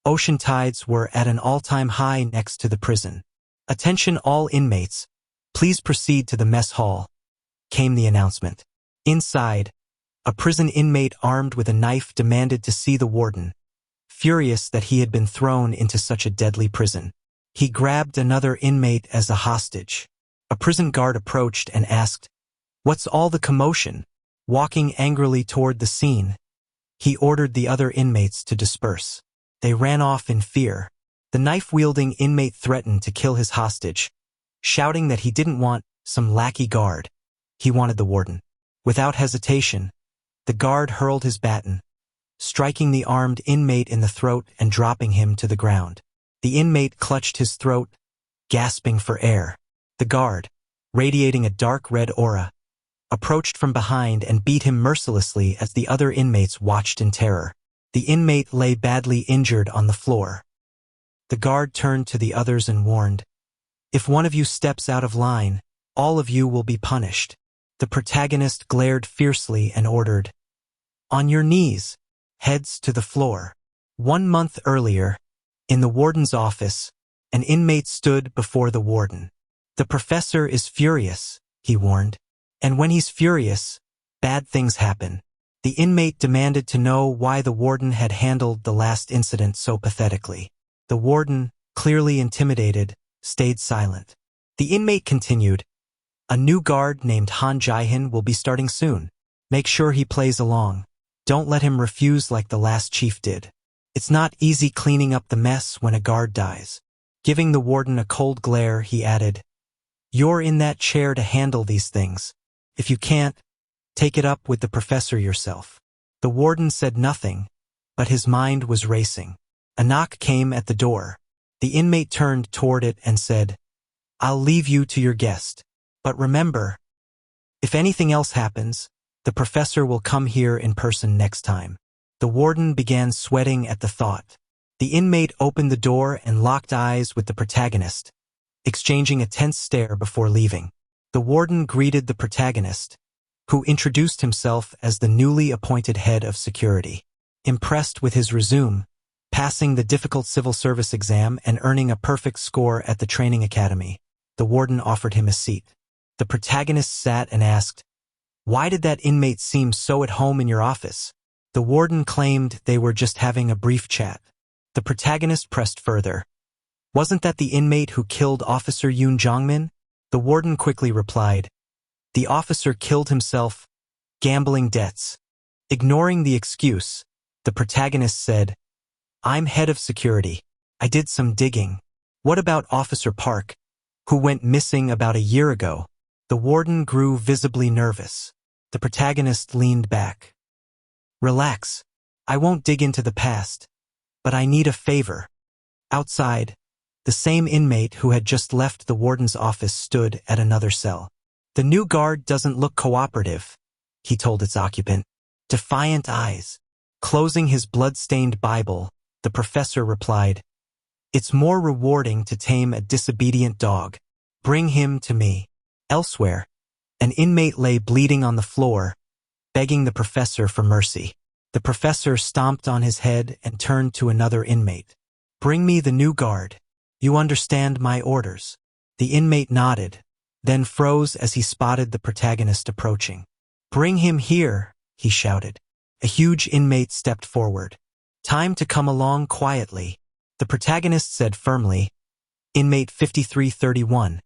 Ocean tides were at an all-time high next to the prison. "Attention all inmates, please proceed to the mess hall," came the announcement. Inside, a prison inmate armed with a knife demanded to see the warden, furious that he had been thrown into such a deadly prison. He grabbed another inmate as a hostage. A prison guard approached and asked, "What's all the commotion?" Walking angrily toward the scene, he ordered the other inmates to disperse. They ran off in fear. The knife-wielding inmate threatened to kill his hostage, shouting that he didn't want some lackey guard. He wanted the warden. Without hesitation, the guard hurled his baton, striking the armed inmate in the throat and dropping him to the ground. The inmate clutched his throat, gasping for air. The guard, radiating a dark red aura, approached from behind and beat him mercilessly as the other inmates watched in terror. The inmate lay badly injured on the floor. The guard turned to the others and warned, "If one of you steps out of line, all of you will be punished." The protagonist glared fiercely and ordered, "On your knees, heads to the floor." 1 month earlier, in the warden's office, an inmate stood before the warden. "The professor is furious," he warned. "And when he's furious, bad things happen." The inmate demanded to know why the warden had handled the last incident so pathetically. The warden, clearly intimidated, stayed silent. The inmate continued, "A new guard named Ji-hun will be starting soon. Make sure he plays along. Don't let him refuse like the last chief did. It's not easy cleaning up the mess when a guard dies." Giving the warden a cold glare, he added, "You're in that chair to handle these things. If you can't, take it up with the professor yourself." The warden said nothing, but his mind was racing. A knock came at the door. The inmate turned toward it and said, "I'll leave you to your guest. But remember, if anything else happens, the professor will come here in person next time." The warden began sweating at the thought. The inmate opened the door and locked eyes with the protagonist, exchanging a tense stare before leaving. The warden greeted the protagonist, who introduced himself as the newly appointed head of security. Impressed with his resume, passing the difficult civil service exam and earning a perfect score at the training academy, the warden offered him a seat. The protagonist sat and asked, "Why did that inmate seem so at home in your office?" The warden claimed they were just having a brief chat. The protagonist pressed further. "Wasn't that the inmate who killed Officer Yoon Jongmin?" The warden quickly replied, "The officer killed himself, gambling debts." Ignoring the excuse, the protagonist said, "I'm head of security. I did some digging. What about Officer Park, who went missing about a year ago?" The warden grew visibly nervous. The protagonist leaned back. "Relax. I won't dig into the past, but I need a favor." Outside, the same inmate who had just left the warden's office stood at another cell. "The new guard doesn't look cooperative," he told its occupant. Defiant eyes. Closing his blood-stained Bible, the professor replied, "It's more rewarding to tame a disobedient dog. Bring him to me." Elsewhere, an inmate lay bleeding on the floor, begging the professor for mercy. The professor stomped on his head and turned to another inmate. "Bring me the new guard. You understand my orders." The inmate nodded, then froze as he spotted the protagonist approaching. "Bring him here," he shouted. A huge inmate stepped forward. "Time to come along quietly," the protagonist said firmly. "Inmate 5331,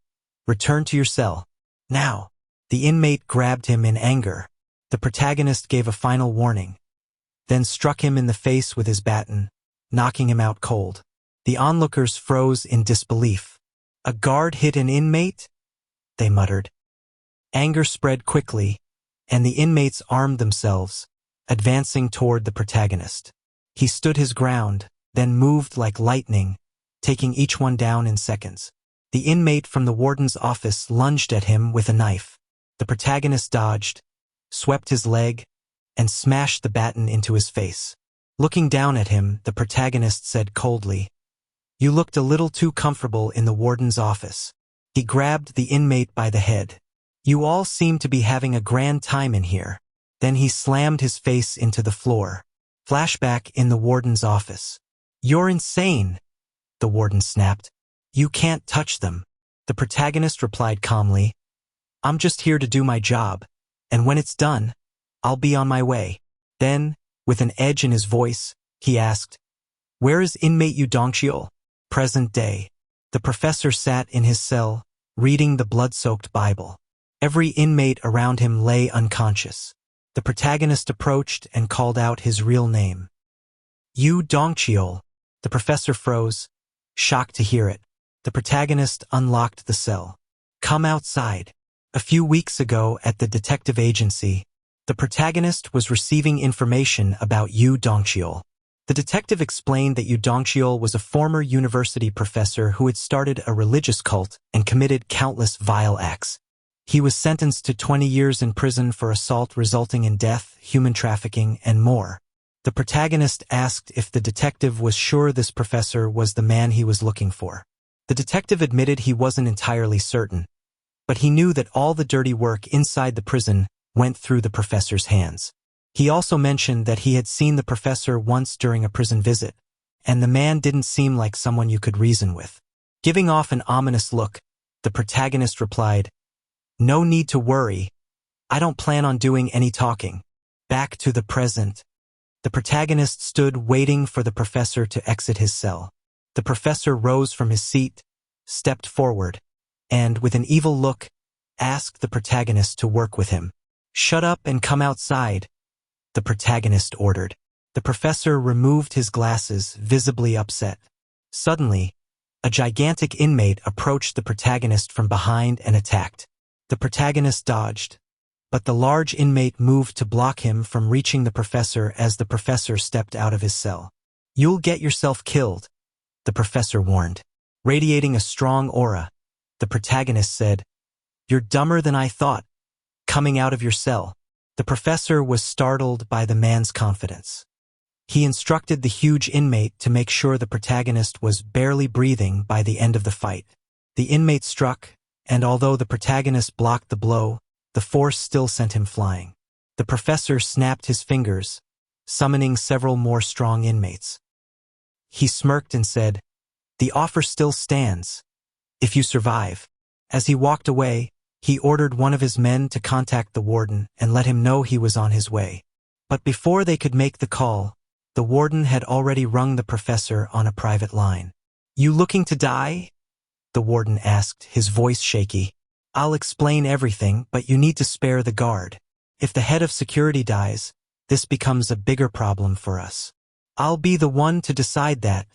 return to your cell. Now." The inmate grabbed him in anger. The protagonist gave a final warning, then struck him in the face with his baton, knocking him out cold. The onlookers froze in disbelief. "A guard hit an inmate?" they muttered. Anger spread quickly, and the inmates armed themselves, advancing toward the protagonist. He stood his ground, then moved like lightning, taking each one down in seconds. The inmate from the warden's office lunged at him with a knife. The protagonist dodged, swept his leg, and smashed the baton into his face. Looking down at him, the protagonist said coldly, "You looked a little too comfortable in the warden's office." He grabbed the inmate by the head. "You all seem to be having a grand time in here." Then he slammed his face into the floor. Flashback in the warden's office. You're insane, the warden snapped. You can't touch them. The protagonist replied calmly, I'm just here to do my job, and when it's done, I'll be on my way. Then, with an edge in his voice, he asked, Where is inmate Yu Dongcheol? Present day. The professor sat in his cell, reading the blood-soaked Bible. Every inmate around him lay unconscious. The protagonist approached and called out his real name. Yu Dongcheol. The professor froze, shocked to hear it. The protagonist unlocked the cell. Come outside. A few weeks ago at the detective agency, the protagonist was receiving information about Yu Dongcheol. The detective explained that Yu Dongcheol was a former university professor who had started a religious cult and committed countless vile acts. He was sentenced to 20 years in prison for assault resulting in death, human trafficking, and more. The protagonist asked if the detective was sure this professor was the man he was looking for. The detective admitted he wasn't entirely certain, but he knew that all the dirty work inside the prison went through the professor's hands. He also mentioned that he had seen the professor once during a prison visit, and the man didn't seem like someone you could reason with. Giving off an ominous look, the protagonist replied, No need to worry. I don't plan on doing any talking. Back to the present. The protagonist stood waiting for the professor to exit his cell. The professor rose from his seat, stepped forward, and, with an evil look, asked the protagonist to work with him. Shut up and come outside, the protagonist ordered. The professor removed his glasses, visibly upset. Suddenly, a gigantic inmate approached the protagonist from behind and attacked. The protagonist dodged, but the large inmate moved to block him from reaching the professor as the professor stepped out of his cell. You'll get yourself killed, the professor warned. Radiating a strong aura, the protagonist said, You're dumber than I thought. Coming out of your cell. The professor was startled by the man's confidence. He instructed the huge inmate to make sure the protagonist was barely breathing by the end of the fight. The inmate struck, and although the protagonist blocked the blow, the force still sent him flying. The professor snapped his fingers, summoning several more strong inmates. He smirked and said, The offer still stands, if you survive. As he walked away, he ordered one of his men to contact the warden and let him know he was on his way. But before they could make the call, the warden had already rung the professor on a private line. You looking to die? The warden asked, his voice shaky. I'll explain everything, but you need to spare the guard. If the head of security dies, this becomes a bigger problem for us. I'll be the one to decide that,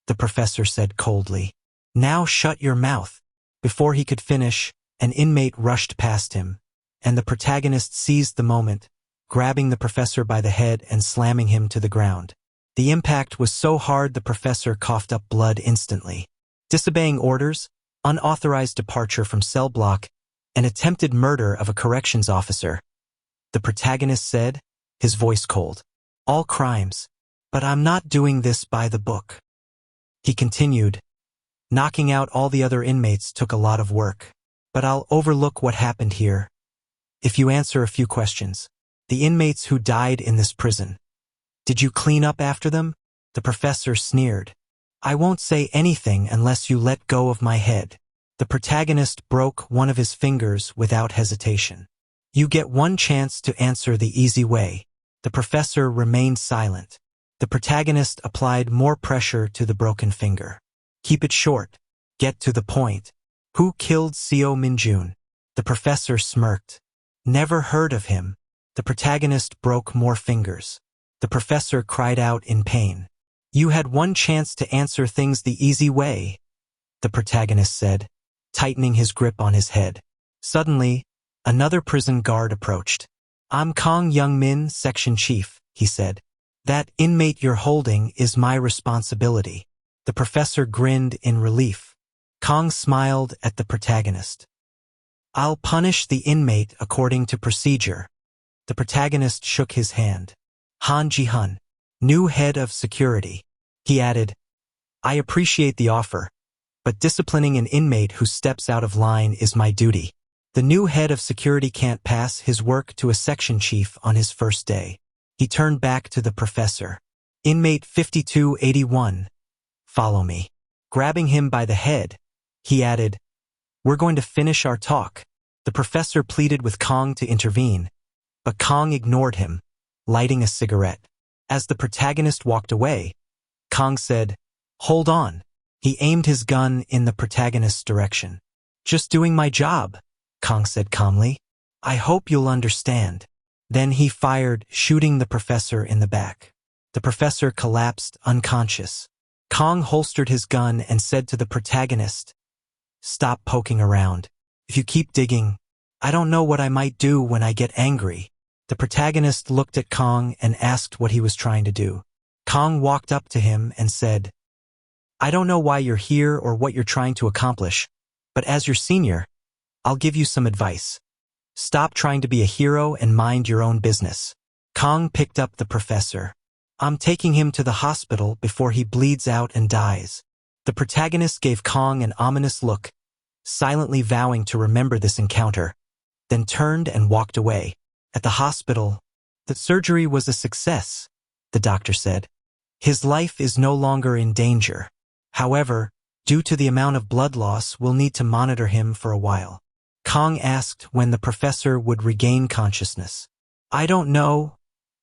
the professor said coldly. Now shut your mouth. Before he could finish, an inmate rushed past him, and the protagonist seized the moment, grabbing the professor by the head and slamming him to the ground. The impact was so hard the professor coughed up blood instantly. Disobeying orders, unauthorized departure from cell block, and attempted murder of a corrections officer, the protagonist said, his voice cold. All crimes, but I'm not doing this by the book. He continued, knocking out all the other inmates took a lot of work, but I'll overlook what happened here if you answer a few questions. The inmates who died in this prison. Did you clean up after them? The professor sneered. I won't say anything unless you let go of my head. The protagonist broke one of his fingers without hesitation. You get one chance to answer the easy way. The professor remained silent. The protagonist applied more pressure to the broken finger. Keep it short. Get to the point. Who killed Seo Min-jun? The professor smirked. Never heard of him. The protagonist broke more fingers. The professor cried out in pain. You had one chance to answer things the easy way, the protagonist said, tightening his grip on his head. Suddenly, another prison guard approached. I'm Kong Young-min, section chief, he said. That inmate you're holding is my responsibility. The professor grinned in relief. Kong smiled at the protagonist. I'll punish the inmate according to procedure. The protagonist shook his hand. Ji-hun, new head of security. He added, I appreciate the offer, but disciplining an inmate who steps out of line is my duty. The new head of security can't pass his work to a section chief on his first day. He turned back to the professor. Inmate 5281. Follow me. Grabbing him by the head, he added, we're going to finish our talk. The professor pleaded with Kong to intervene, but Kong ignored him, lighting a cigarette. As the protagonist walked away, Kong said, hold on. He aimed his gun in the protagonist's direction. Just doing my job, Kong said calmly. I hope you'll understand. Then he fired, shooting the professor in the back. The professor collapsed unconscious. Kong holstered his gun and said to the protagonist, stop poking around. If you keep digging, I don't know what I might do when I get angry. The protagonist looked at Kong and asked what he was trying to do. Kong walked up to him and said, I don't know why you're here or what you're trying to accomplish, but as your senior, I'll give you some advice. Stop trying to be a hero and mind your own business. Kong picked up the professor. I'm taking him to the hospital before he bleeds out and dies. The protagonist gave Kong an ominous look, silently vowing to remember this encounter, then turned and walked away. At the hospital, the surgery was a success, the doctor said. His life is no longer in danger. However, due to the amount of blood loss, we'll need to monitor him for a while. Kong asked when the professor would regain consciousness. I don't know,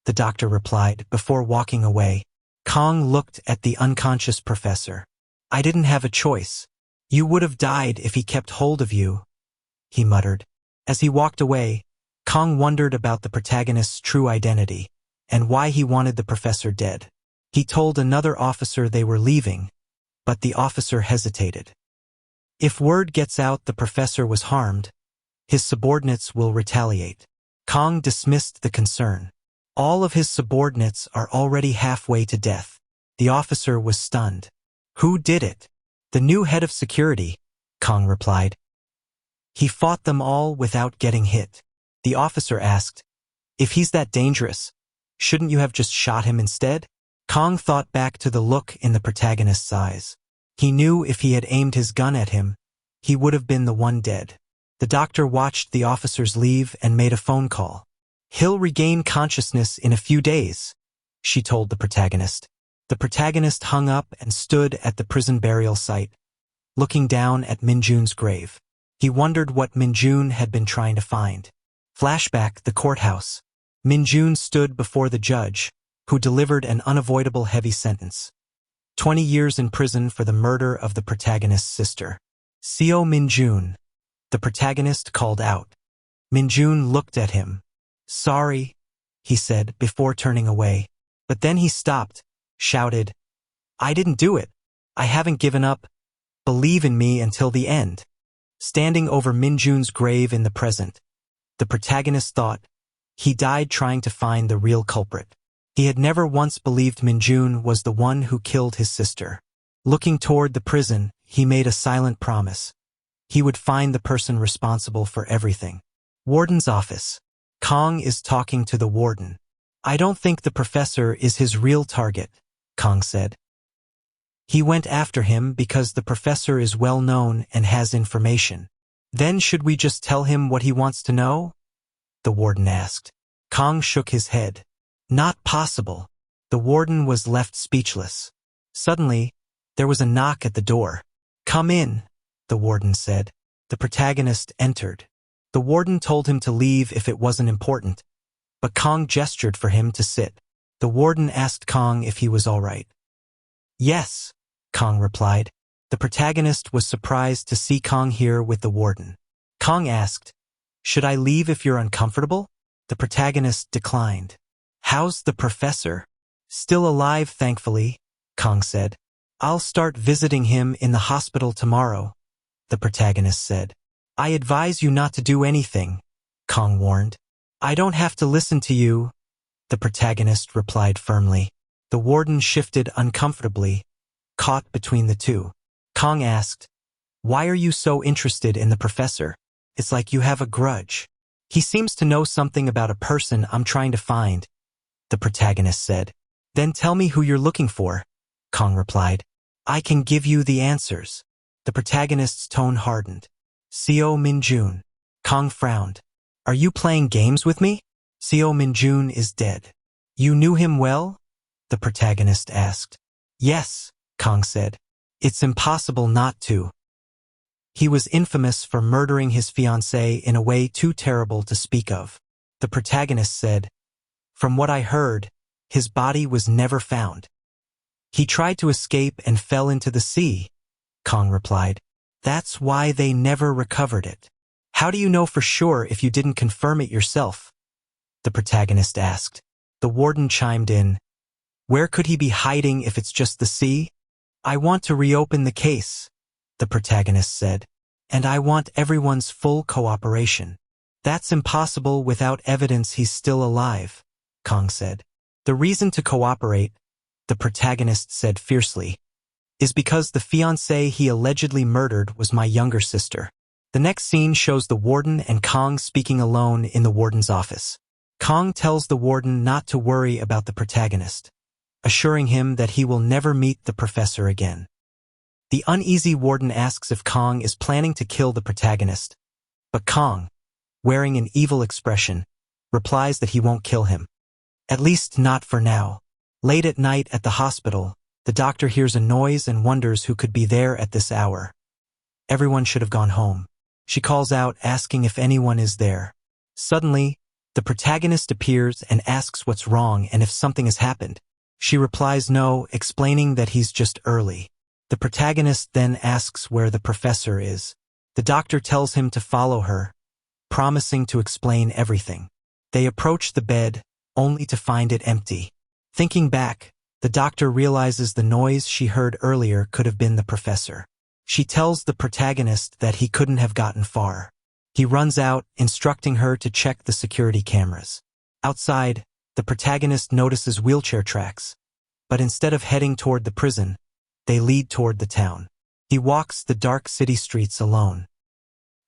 the doctor replied before walking away. Kong looked at the unconscious professor. I didn't have a choice. You would have died if he kept hold of you, he muttered. As he walked away, Kong wondered about the protagonist's true identity and why he wanted the professor dead. He told another officer they were leaving, but the officer hesitated. If word gets out the professor was harmed, his subordinates will retaliate. Kong dismissed the concern. All of his subordinates are already halfway to death. The officer was stunned. Who did it? The new head of security, Kong replied. He fought them all without getting hit. The officer asked, if he's that dangerous, shouldn't you have just shot him instead? Kong thought back to the look in the protagonist's eyes. He knew if he had aimed his gun at him, he would have been the one dead. The doctor watched the officers leave and made a phone call. He'll regain consciousness in a few days, she told the protagonist. The protagonist hung up and stood at the prison burial site, looking down at Min-jun's grave. He wondered what Min-jun had been trying to find. Flashback, the courthouse. Min-jun stood before the judge, who delivered an unavoidable heavy sentence. 20 years in prison for the murder of the protagonist's sister. Seo Min-jun, the protagonist called out. Min-jun looked at him. Sorry, he said before turning away. But then he stopped, shouted, I didn't do it. I haven't given up. Believe in me until the end. Standing over Min-jun's grave in the present, the protagonist thought, he died trying to find the real culprit. He had never once believed Min-jun was the one who killed his sister. Looking toward the prison, he made a silent promise. He would find the person responsible for everything. Warden's Office. Kong is talking to the warden. I don't think the professor is his real target, Kong said. He went after him because the professor is well known and has information. Then should we just tell him what he wants to know? The warden asked. Kong shook his head. Not possible. The warden was left speechless. Suddenly, there was a knock at the door. Come in, the warden said. The protagonist entered. The warden told him to leave if it wasn't important, but Kong gestured for him to sit. The warden asked Kong if he was all right. Yes, Kong replied. The protagonist was surprised to see Kong here with the warden. Kong asked, should I leave if you're uncomfortable? The protagonist declined. How's the professor? Still alive, thankfully, Kong said. I'll start visiting him in the hospital tomorrow, the protagonist said. I advise you not to do anything, Kong warned. I don't have to listen to you, the protagonist replied firmly. The warden shifted uncomfortably, caught between the two. Kong asked, why are you so interested in the professor? It's like you have a grudge. He seems to know something about a person I'm trying to find, the protagonist said. Then tell me who you're looking for, Kong replied. I can give you the answers. The protagonist's tone hardened. Seo Min-jun. Kong frowned. Are you playing games with me? Seo Min-jun is dead. You knew him well? the protagonist asked. Yes, Kang said. It's impossible not to. He was infamous for murdering his fiancée in a way too terrible to speak of. The protagonist said, From what I heard, his body was never found. He tried to escape and fell into the sea, Kang replied. That's why they never recovered it. How do you know for sure if you didn't confirm it yourself? The protagonist asked. The warden chimed in. Where could he be hiding if it's just the sea? I want to reopen the case, the protagonist said, and I want everyone's full cooperation. That's impossible without evidence he's still alive, Kang said. The reason to cooperate, the protagonist said fiercely, is because the fiancée he allegedly murdered was my younger sister. The next scene shows the warden and Kang speaking alone in the warden's office. Kang tells the warden not to worry about the protagonist, assuring him that he will never meet the professor again. The uneasy warden asks if Kang is planning to kill the protagonist, but Kang, wearing an evil expression, replies that he won't kill him. At least not for now. Late at night at the hospital, the doctor hears a noise and wonders who could be there at this hour. Everyone should have gone home. She calls out, asking if anyone is there. Suddenly, the protagonist appears and asks what's wrong and if something has happened. She replies no, explaining that he's just early. The protagonist then asks where the professor is. The doctor tells him to follow her, promising to explain everything. They approach the bed, only to find it empty. Thinking back, the doctor realizes the noise she heard earlier could have been the professor. She tells the protagonist that he couldn't have gotten far. He runs out, instructing her to check the security cameras. Outside, the protagonist notices wheelchair tracks, but instead of heading toward the prison, they lead toward the town. He walks the dark city streets alone.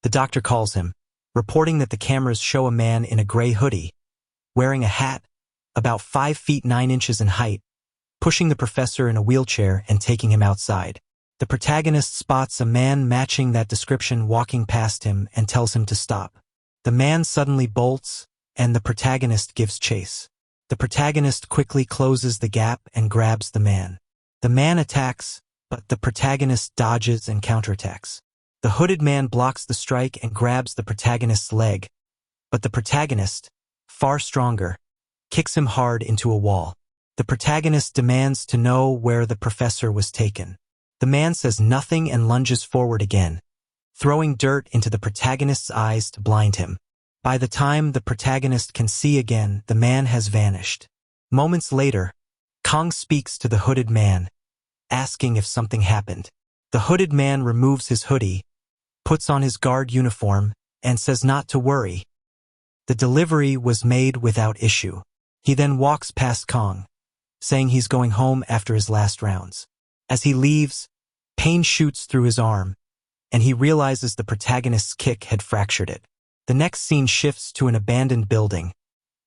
The doctor calls him, reporting that the cameras show a man in a gray hoodie, wearing a hat, about 5 feet 9 inches in height, pushing the professor in a wheelchair and taking him outside. The protagonist spots a man matching that description walking past him and tells him to stop. The man suddenly bolts, and the protagonist gives chase. The protagonist quickly closes the gap and grabs the man. The man attacks, but the protagonist dodges and counterattacks. The hooded man blocks the strike and grabs the protagonist's leg, but the protagonist, far stronger, kicks him hard into a wall. The protagonist demands to know where the professor was taken. The man says nothing and lunges forward again, throwing dirt into the protagonist's eyes to blind him. By the time the protagonist can see again, the man has vanished. Moments later, Kang speaks to the hooded man, asking if something happened. The hooded man removes his hoodie, puts on his guard uniform, and says not to worry. The delivery was made without issue. He then walks past Kang, saying he's going home after his last rounds. As he leaves, pain shoots through his arm, and he realizes the protagonist's kick had fractured it. The next scene shifts to an abandoned building,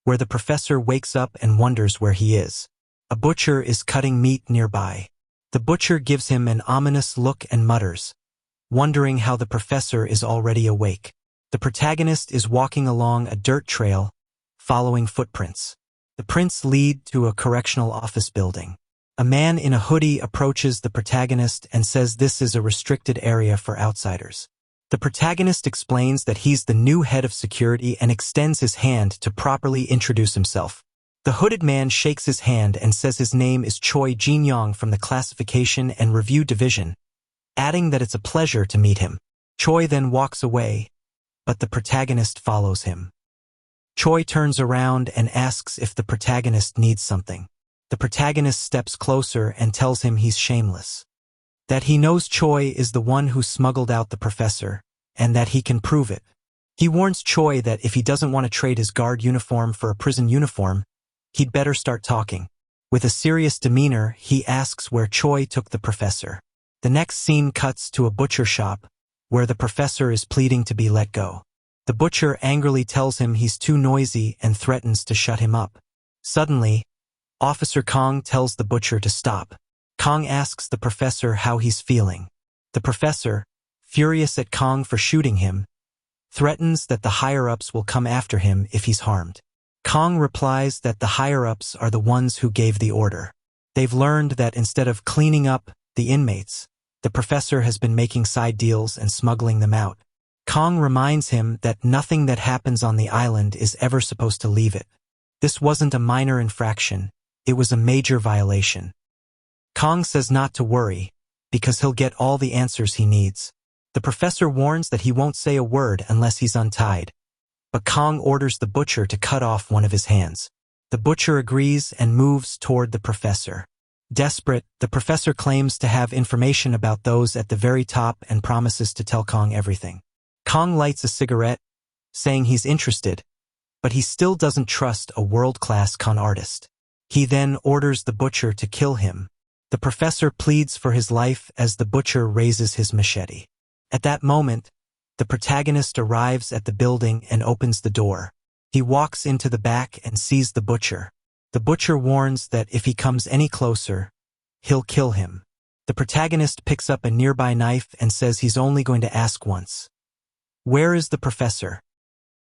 where the professor wakes up and wonders where he is. A butcher is cutting meat nearby. The butcher gives him an ominous look and mutters, wondering how the professor is already awake. The protagonist is walking along a dirt trail, following footprints. The prints lead to a correctional office building. A man in a hoodie approaches the protagonist and says this is a restricted area for outsiders. The protagonist explains that he's the new head of security and extends his hand to properly introduce himself. The hooded man shakes his hand and says his name is Choi Jin-young from the Classification and Review Division, adding that it's a pleasure to meet him. Choi then walks away, but the protagonist follows him. Choi turns around and asks if the protagonist needs something. The protagonist steps closer and tells him he's shameless, that he knows Choi is the one who smuggled out the professor, and that he can prove it. He warns Choi that if he doesn't want to trade his guard uniform for a prison uniform, he'd better start talking. With a serious demeanor, he asks where Choi took the professor. The next scene cuts to a butcher shop, where the professor is pleading to be let go. The butcher angrily tells him he's too noisy and threatens to shut him up. Suddenly, Officer Kang tells the butcher to stop. Kang asks the professor how he's feeling. The professor, furious at Kang for shooting him, threatens that the higher-ups will come after him if he's harmed. Kang replies that the higher-ups are the ones who gave the order. They've learned that instead of cleaning up the inmates, the professor has been making side deals and smuggling them out. Kong reminds him that nothing that happens on the island is ever supposed to leave it. This wasn't a minor infraction, it was a major violation. Kong says not to worry, because he'll get all the answers he needs. The professor warns that he won't say a word unless he's untied, but Kong orders the butcher to cut off one of his hands. The butcher agrees and moves toward the professor. Desperate, the professor claims to have information about those at the very top and promises to tell Kong everything. Kong lights a cigarette, saying he's interested, but he still doesn't trust a world-class con artist. He then orders the butcher to kill him. The professor pleads for his life as the butcher raises his machete. At that moment, the protagonist arrives at the building and opens the door. He walks into the back and sees the butcher. The butcher warns that if he comes any closer, he'll kill him. The protagonist picks up a nearby knife and says he's only going to ask once. Where is the professor?